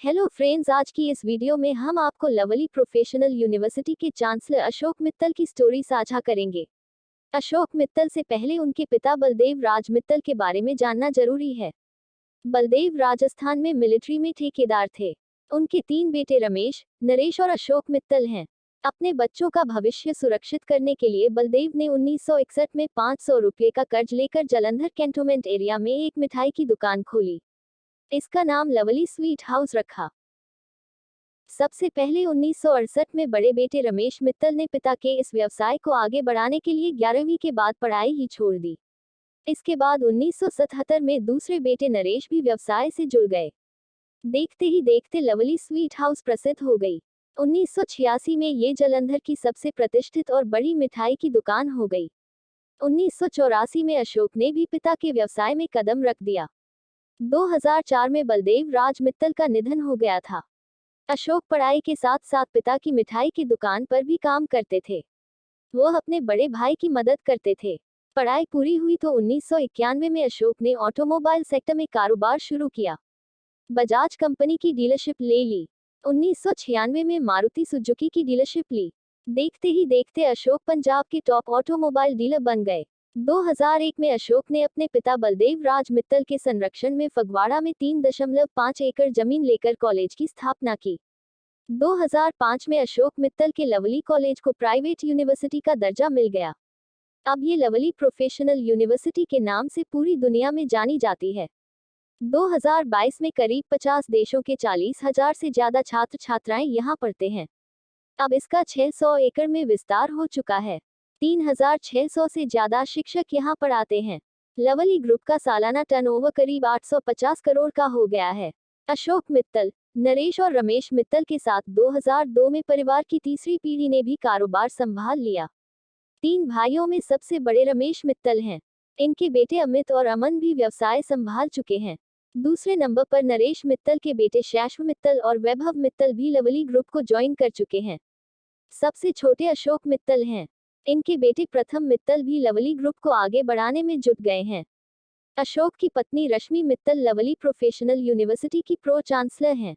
Hello friends, आज की इस वीडियो में हम आपको लवली प्रोफेशनल यूनिवर्सिटी के चांसलर अशोक मित्तल की स्टोरी साझा करेंगे। अशोक मित्तल से पहले उनके पिता बलदेव राज मित्तल के बारे में जानना जरूरी है। बलदेव राजस्थान में मिलिट्री में ठेकेदार थे। उनके 3 बेटे रमेश, नरेश और अशोक मित्तल हैं। अपने बच्चों का भविष्य सुरक्षित करने के लिए बलदेव ने 1961 में 500 रुपये का कर्ज लेकर जालंधर कैंटोनमेंट एरिया में एक मिठाई की दुकान खोली। इसका नाम लवली स्वीट हाउस रखा। सबसे पहले 1968 में बड़े बेटे रमेश मित्तल ने पिता के इस व्यवसाय को आगे बढ़ाने के लिए 11वीं के बाद पढ़ाई ही छोड़ दी। इसके बाद 1977 में दूसरे बेटे नरेश भी व्यवसाय से जुड़ गए। देखते ही देखते लवली स्वीट हाउस प्रसिद्ध हो गई। 1986 में ये जालंधर की सबसे प्रतिष्ठित और बड़ी मिठाई की दुकान हो गई। 1984 में अशोक ने भी पिता के व्यवसाय में कदम रख दिया। 2004 में बलदेव राज मित्तल का निधन हो गया था। अशोक पढ़ाई के साथ साथ पिता की मिठाई की दुकान पर भी काम करते थे। वो अपने बड़े भाई की मदद करते थे। पढ़ाई पूरी हुई तो 1991 में अशोक ने ऑटोमोबाइल सेक्टर में कारोबार शुरू किया। बजाज कंपनी की डीलरशिप ले ली। 1996 में मारुति सुजुकी की डीलरशिप ली। देखते ही देखते अशोक पंजाब के टॉप ऑटोमोबाइल डीलर बन गए। 2001 में अशोक ने अपने पिता बलदेव राज मित्तल के संरक्षण में फगवाड़ा में 3.5 एकड़ जमीन लेकर कॉलेज की स्थापना की। 2005 में अशोक मित्तल के लवली कॉलेज को प्राइवेट यूनिवर्सिटी का दर्जा मिल गया। अब ये लवली प्रोफेशनल यूनिवर्सिटी के नाम से पूरी दुनिया में जानी जाती है। 2022 में करीब 50 देशों के 40,000 से ज्यादा छात्र छात्राएं यहाँ पढ़ते हैं। अब इसका 600 एकड़ में विस्तार हो चुका है। 3,600 से ज्यादा शिक्षक यहाँ पढ़ाते हैं। लवली ग्रुप का सालाना टर्नओवर करीब 850 करोड़ का हो गया है। अशोक मित्तल, नरेश और रमेश मित्तल के साथ 2002 में परिवार की तीसरी पीढ़ी ने भी कारोबार संभाल लिया। 3 भाइयों में सबसे बड़े रमेश मित्तल हैं। इनके बेटे अमित और अमन भी व्यवसाय संभाल चुके हैं। दूसरे नंबर पर नरेश मित्तल के बेटे शैश्व मित्तल और वैभव मित्तल भी लवली ग्रुप को ज्वाइन कर चुके हैं। सबसे छोटे अशोक मित्तल हैं। इनके बेटे प्रथम मित्तल भी लवली ग्रुप को आगे बढ़ाने में जुट गए हैं। अशोक की पत्नी रश्मि मित्तल लवली प्रोफेशनल यूनिवर्सिटी की प्रो चांसलर हैं।